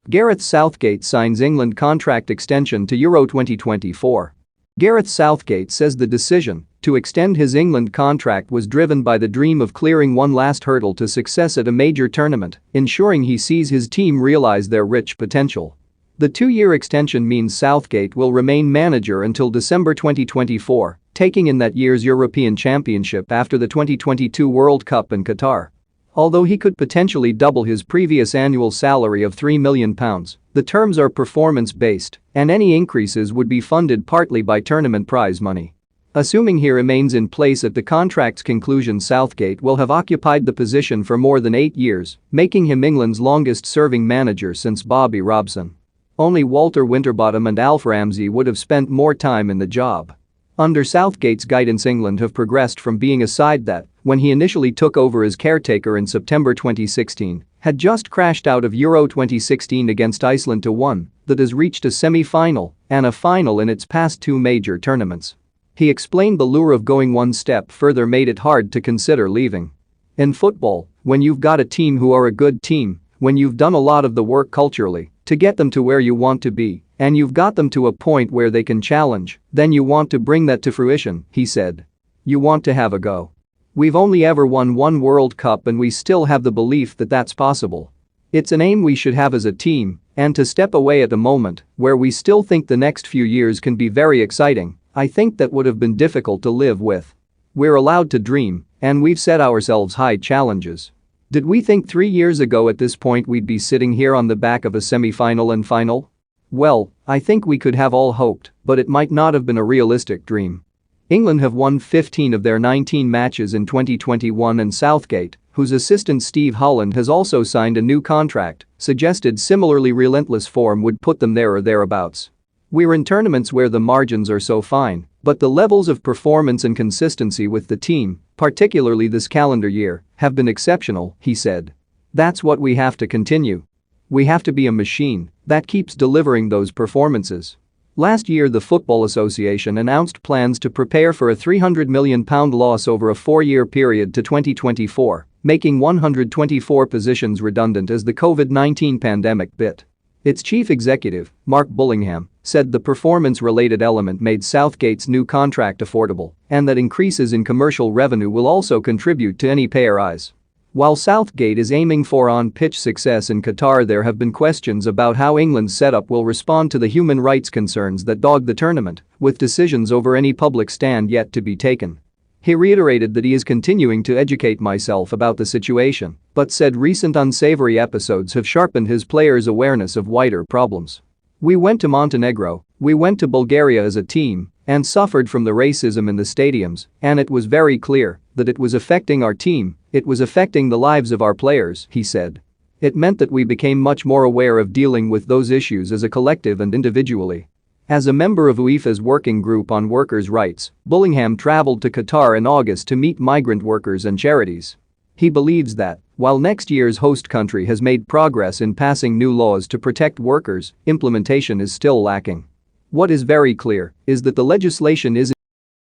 Gareth Southgate signs England contract extension to Euro 2024. Gareth Southgate says the decision to extend his England contract was driven by the dream of clearing one last hurdle to success at a major tournament, ensuring he sees his team realize their rich potential. The two-year extension means Southgate will remain manager until December 2024, taking in that year's European Championship after the 2022 World Cup in Qatar. Although he could potentially double his previous annual salary of £3 million, the terms are performance-based, and any increases would be funded partly by tournament prize money. Assuming he remains in place at the contract's conclusion, Southgate will have occupied the position for more than 8 years, making him England's longest-serving manager since Bobby Robson. Only Walter Winterbottom and Alf Ramsey would have spent more time in the job. Under Southgate's guidance, England have progressed from being a side that, when he initially took over as caretaker in September 2016, had just crashed out of Euro 2016 against Iceland to one that has reached a semi-final and a final in its past two major tournaments. He explained the lure of going one step further made it hard to consider leaving. In football, when you've got a team who are a good team, when you've done a lot of the work culturally to get them to where you want to be, and you've got them to a point where they can challenge, then you want to bring that to fruition, he said. You want to have a go. We've only ever won one World Cup and we still have the belief that that's possible. It's an aim we should have as a team, and to step away at a moment where we still think the next few years can be very exciting, I think that would have been difficult to live with. We're allowed to dream, and we've set ourselves high challenges. Did we think 3 years ago at this point we'd be sitting here on the back of a semi-final and final? Well, I think we could have all hoped, but it might not have been a realistic dream. England have won 15 of their 19 matches in 2021, and Southgate, whose assistant Steve Holland has also signed a new contract, suggested similarly relentless form would put them there or thereabouts. We're in tournaments where the margins are so fine, but the levels of performance and consistency with the team, particularly this calendar year, have been exceptional, he said. That's what we have to continue. We have to be a machine that keeps delivering those performances. Last year, the Football Association announced plans to prepare for a £300 million loss over a 4-year period to 2024, making 124 positions redundant as the COVID-19 pandemic bit. Its chief executive, Mark Bullingham, said the performance-related element made Southgate's new contract affordable and that increases in commercial revenue will also contribute to any pay rise. While Southgate is aiming for on-pitch success in Qatar, there have been questions about how England's setup will respond to the human rights concerns that dog the tournament, with decisions over any public stand yet to be taken. He reiterated that he is continuing to educate myself about the situation, but said recent unsavory episodes have sharpened his players' awareness of wider problems. We went to Montenegro, we went to Bulgaria as a team, and suffered from the racism in the stadiums, and it was very clear that it was affecting our team, it was affecting the lives of our players, he said. It meant that we became much more aware of dealing with those issues as a collective and individually. As a member of UEFA's Working Group on Workers' Rights, Bullingham traveled to Qatar in August to meet migrant workers and charities. He believes that, while next year's host country has made progress in passing new laws to protect workers, implementation is still lacking. What is very clear is that the legislation is